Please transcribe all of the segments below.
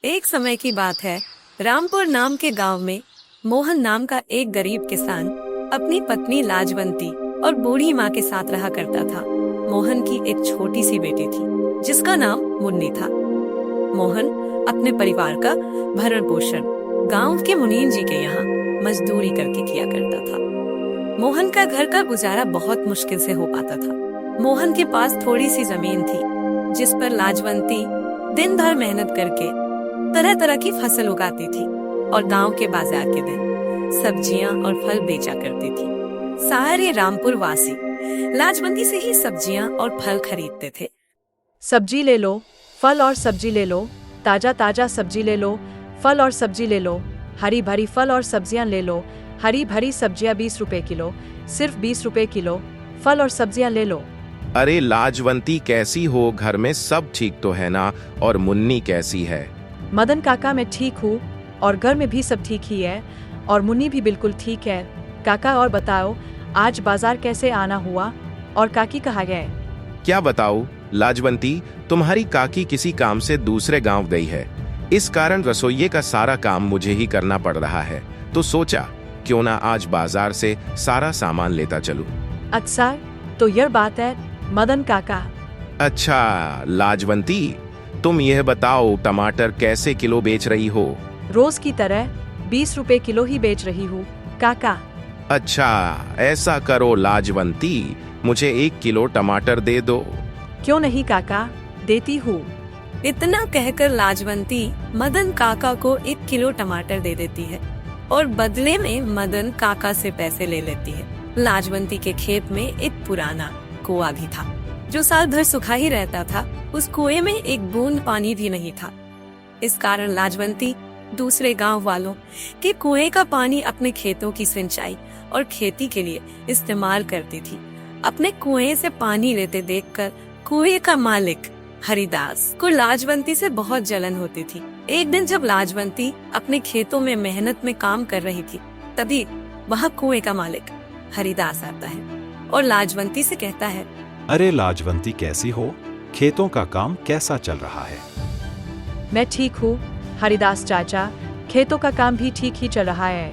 एक समय की बात है, रामपुर नाम के गांव में मोहन नाम का एक गरीब किसान अपनी पत्नी लाजवंती और बूढ़ी माँ के साथ रहा करता था। मोहन की एक छोटी सी बेटी थी जिसका नाम मुन्नी था। मोहन अपने परिवार का भरण पोषण गांव के मुनीम जी के यहाँ मजदूरी करके किया करता था। मोहन का घर का गुजारा बहुत मुश्किल से हो पाता था। मोहन के पास थोड़ी सी जमीन थी जिस पर लाजवंती दिन भर मेहनत करके तरह तरह की फसल उगाती थी और गांव के बाजार के दिन सब्जियां और फल बेचा करती थी। सारे रामपुर वासी लाजवंती से ही सब्जियां और फल खरीदते थे। सब्जी ले लो, फल और सब्जी ले लो, ताजा ताजा सब्जी ले लो, फल और सब्जी ले लो, हरी भरी फल और सब्जियां ले लो, हरी भरी सब्जियां 20 रुपए किलो, सिर्फ 20 रुपए किलो, फल और सब्जियां ले लो। अरे लाजवंती कैसी हो? घर में सब ठीक तो है ना? और मुन्नी कैसी है? मदन काका मैं ठीक हूँ और घर में भी सब ठीक ही है और मुन्नी भी बिल्कुल ठीक है। काका और बताओ, आज बाजार कैसे आना हुआ और काकी कहाँ गए? क्या बताऊं लाजवंती, तुम्हारी काकी किसी काम से दूसरे गांव गई है। इस कारण रसोइये का सारा काम मुझे ही करना पड़ रहा है। तो सोचा क्यों ना आज बाजार से सारा सामान लेता चलूं। अच्छा, तो यह बात है मदन काका। अच्छा लाजवंती, तुम यह बताओ टमाटर कैसे किलो बेच रही हो? रोज की तरह 20 रुपए किलो ही बेच रही हूँ काका। अच्छा ऐसा करो लाजवंती, मुझे 1 किलो टमाटर दे दो। क्यों नहीं काका, देती हूँ। इतना कहकर लाजवंती मदन काका को 1 किलो टमाटर दे देती है और बदले में मदन काका से पैसे ले लेती है। लाजवंती के खेत में एक पुराना कुआं भी था जो साल भर सूखा ही रहता था। उस कुएं में एक बूंद पानी भी नहीं था। इस कारण लाजवंती दूसरे गांव वालों के कुएं का पानी अपने खेतों की सिंचाई और खेती के लिए इस्तेमाल करती थी। अपने कुएं से पानी लेते देखकर कुएं का मालिक हरिदास को लाजवंती से बहुत जलन होती थी। एक दिन जब लाजवंती अपने खेतों में मेहनत में काम कर रही थी, तभी वहाँ कुएं का मालिक हरिदास आता है और लाजवंती से कहता है, अरे लाजवंती कैसी हो? खेतों का काम कैसा चल रहा है? मैं ठीक हूँ हरिदास चाचा, खेतों का काम भी ठीक ही चल रहा है।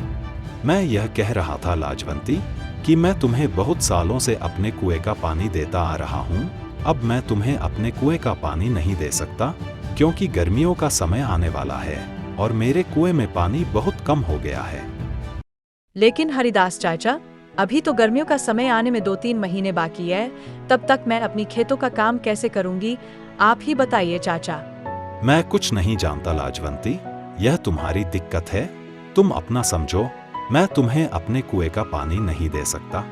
मैं यह कह रहा था लाजवंती कि मैं तुम्हें बहुत सालों से अपने कुएं का पानी देता आ रहा हूँ। अब मैं तुम्हें अपने कुएं का पानी नहीं दे सकता क्योंकि गर्मियों का समय आने वाला है और मेरे कुएं में पानी बहुत कम हो गया है। लेकिन हरिदास चाचा, अभी तो गर्मियों का समय आने में 2-3 महीने बाकी है। तब तक मैं अपनी खेतों का काम कैसे करूंगी? आप ही बताइए चाचा। मैं कुछ नहीं जानता लाजवंती, यह तुम्हारी दिक्कत है, तुम अपना समझो। मैं तुम्हें अपने कुएं का पानी नहीं दे सकता।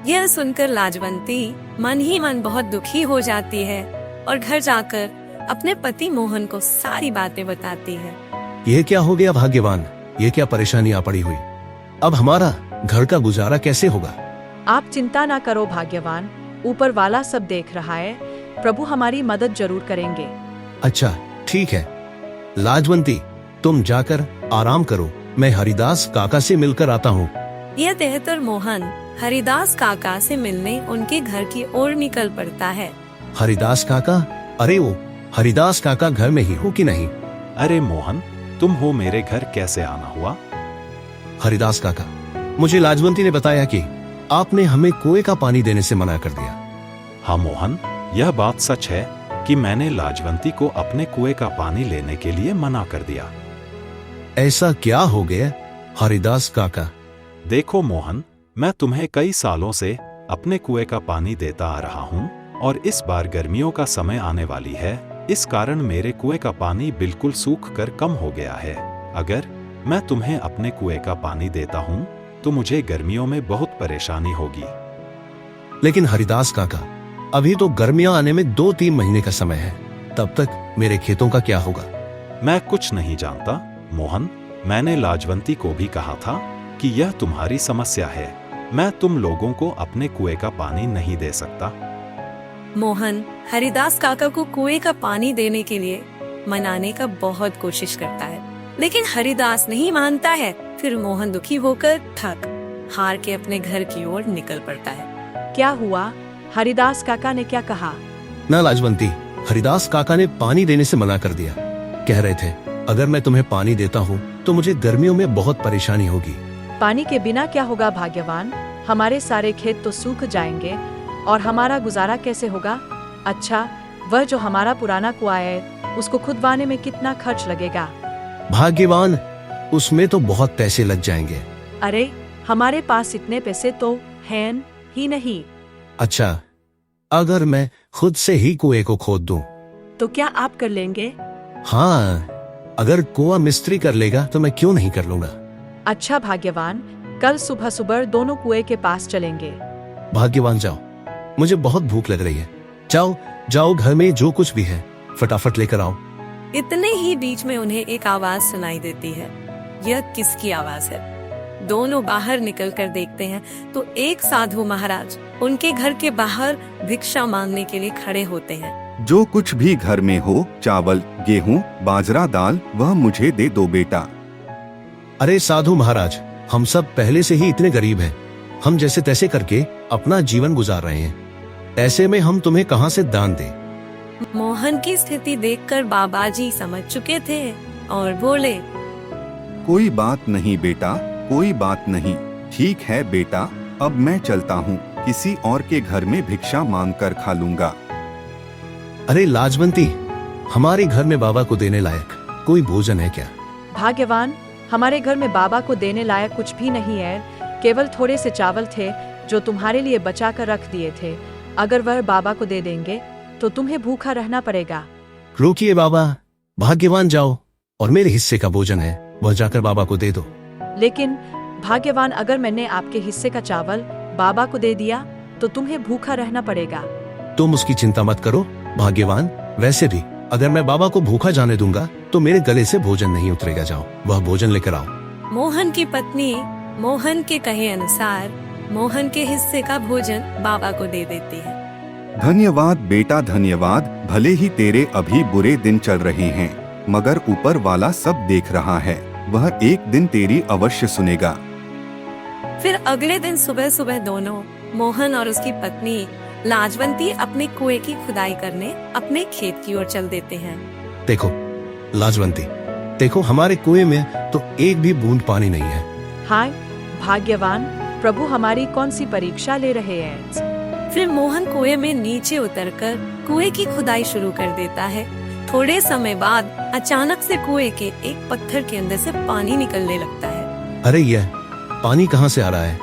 यह सुनकर लाजवंती मन ही मन बहुत दुखी हो जाती है और घर जाकर अपने पति मोहन को सारी बातें बताती है। ये क्या हो गया भाग्यवान, ये क्या परेशानी आ पड़ी हुई? अब हमारा घर का गुजारा कैसे होगा? आप चिंता ना करो भाग्यवान, ऊपर वाला सब देख रहा है। प्रभु हमारी मदद जरूर करेंगे। अच्छा ठीक है लाजवंती, तुम जाकर आराम करो, मैं हरिदास काका से मिलकर आता हूँ। यह कहकर मोहन हरिदास काका से मिलने उनके घर की ओर निकल पड़ता है। हरिदास काका? अरे वो हरिदास काका घर में ही हो कि नहीं? अरे मोहन, तुम हो, मेरे घर कैसे आना हुआ? हरिदास काका, मुझे लाजवंती ने बताया कि आपने हमें कुएं का पानी देने से मना कर दिया। हाँ मोहन, यह बात सच है कि मैंने लाजवंती को अपने कुएं का पानी लेने के लिए मना कर दिया। ऐसा क्या हो गया हरिदास काका? देखो मोहन, मैं तुम्हें कई सालों से अपने कुएं का पानी देता आ रहा हूँ और इस बार गर्मियों का समय आने वाली है। इस कारण मेरे कुएं का पानी बिल्कुल सूख कर कम हो गया है। अगर मैं तुम्हें अपने कुएं का पानी देता हूँ तो मुझे गर्मियों में बहुत परेशानी होगी। लेकिन हरिदास काका, अभी तो गर्मियां आने में 2-3 महीने का समय है, तब तक मेरे खेतों का क्या होगा? मैं कुछ नहीं जानता मोहन, मैंने लाजवंती को भी कहा था कि यह तुम्हारी समस्या है। मैं तुम लोगों को अपने कुएं का पानी नहीं दे सकता। मोहन हरिदास काका को कुएं का पानी देने के लिए मनाने का बहुत कोशिश करता है, लेकिन हरिदास नहीं मानता है। फिर मोहन दुखी होकर थक हार के अपने घर की ओर निकल पड़ता है। क्या हुआ? हरिदास काका ने क्या कहा? ना लाजवंती, हरिदास काका ने पानी देने से मना कर दिया। कह रहे थे अगर मैं तुम्हें पानी देता हूँ तो मुझे गर्मियों में बहुत परेशानी होगी। पानी के बिना क्या होगा भाग्यवान, हमारे सारे खेत तो सूख जाएंगे और हमारा गुजारा कैसे होगा। अच्छा, वह जो हमारा पुराना कुआं है उसको खुदवाने में कितना खर्च लगेगा। भाग्यवान, उसमें तो बहुत पैसे लग जाएंगे। अरे, हमारे पास इतने पैसे तो हैं ही नहीं। अच्छा, अगर मैं खुद से ही कुएं को खोद दूं? तो क्या आप कर लेंगे? हाँ, अगर कुआं मिस्त्री कर लेगा तो मैं क्यों नहीं कर लूंगा। अच्छा भाग्यवान, कल सुबह सुबह दोनों कुएं के पास चलेंगे। भाग्यवान जाओ, मुझे बहुत भूख लग रही है। जाओ जाओ, घर में जो कुछ भी है फटाफट लेकर आओ। इतने ही बीच में उन्हें एक आवाज सुनाई देती है। यह किसकी आवाज है? दोनों बाहर निकलकर देखते हैं तो एक साधु महाराज उनके घर के बाहर भिक्षा मांगने के लिए खड़े होते हैं। जो कुछ भी घर में हो, चावल, गेहूं, बाजरा, दाल, वह मुझे दे दो बेटा। अरे साधु महाराज, हम सब पहले से ही इतने गरीब हैं। हम जैसे तैसे करके अपना जीवन गुजार रहे हैं। ऐसे में हम तुम्हें कहां से दान दें? मोहन की स्थिति देखकर बाबा जी समझ चुके थे और बोले, कोई बात नहीं बेटा, कोई बात नहीं। ठीक है बेटा, अब मैं चलता हूँ, किसी और के घर में भिक्षा मांग कर खा लूंगा। अरे लाजवंती, हमारे घर में बाबा को देने लायक कोई भोजन है क्या? भाग्यवान, हमारे घर में बाबा को देने लायक कुछ भी नहीं है। केवल थोड़े से चावल थे जो तुम्हारे लिए बचा कर रख दिए थे। अगर वह बाबा को दे देंगे तो तुम्हें भूखा रहना पड़ेगा। रोकिए बाबा, भाग्यवान जाओ और मेरे हिस्से का भोजन है वह जाकर बाबा को दे दो। लेकिन भाग्यवान, अगर मैंने आपके हिस्से का चावल बाबा को दे दिया तो तुम्हें भूखा रहना पड़ेगा। तुम उसकी चिंता मत करो भाग्यवान। वैसे भी अगर मैं बाबा को भूखा जाने दूंगा तो मेरे गले से भोजन नहीं उतरेगा। जाओ, वह भोजन लेकर आओ। मोहन की पत्नी मोहन के कहे अनुसार मोहन के हिस्से का भोजन बाबा को दे देती है। धन्यवाद बेटा, धन्यवाद। भले ही तेरे अभी बुरे दिन चल रहे हैं, मगर ऊपर वाला सब देख रहा है। वह एक दिन तेरी अवश्य सुनेगा। फिर अगले दिन सुबह सुबह दोनों, मोहन और उसकी पत्नी लाजवंती, अपने कुएं की खुदाई करने अपने खेत की ओर चल देते हैं। देखो लाजवंती, देखो हमारे कुएं में तो एक भी बूंद पानी नहीं है। हाय भाग्यवान, प्रभु हमारी कौन सी परीक्षा ले रहे हैं। फिर मोहन कुएं में नीचे उतरकर कुएं की खुदाई शुरू कर देता है। थोड़े समय बाद अचानक से कुएं के एक पत्थर के अंदर से पानी निकलने लगता है। अरे यह पानी कहाँ से आ रहा है?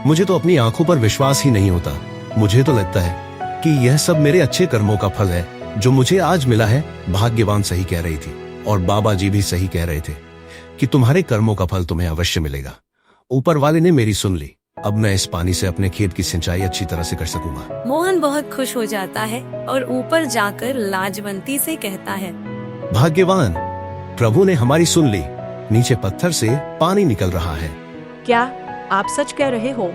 मुझे तो अपनी आंखों पर विश्वास ही नहीं होता। मुझे तो लगता है कि यह सब मेरे अच्छे कर्मों का फल है जो मुझे आज मिला है। भाग्यवान सही कह रही थी और बाबा जी भी सही कह रहे थे कि तुम्हारे कर्मों का फल तुम्हें अवश्य मिलेगा। ऊपर वाले ने मेरी सुन ली। अब मैं इस पानी से अपने खेत की सिंचाई अच्छी तरह से कर सकूंगा। मोहन बहुत खुश हो जाता है और ऊपर जाकर लाजवंती से कहता है, भाग्यवान, प्रभु ने हमारी सुन ली। नीचे पत्थर से पानी निकल रहा है। क्या आप सच कह रहे हो?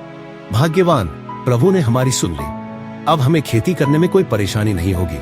भाग्यवान, प्रभु ने हमारी सुन ली। अब हमें खेती करने में कोई परेशानी नहीं होगी।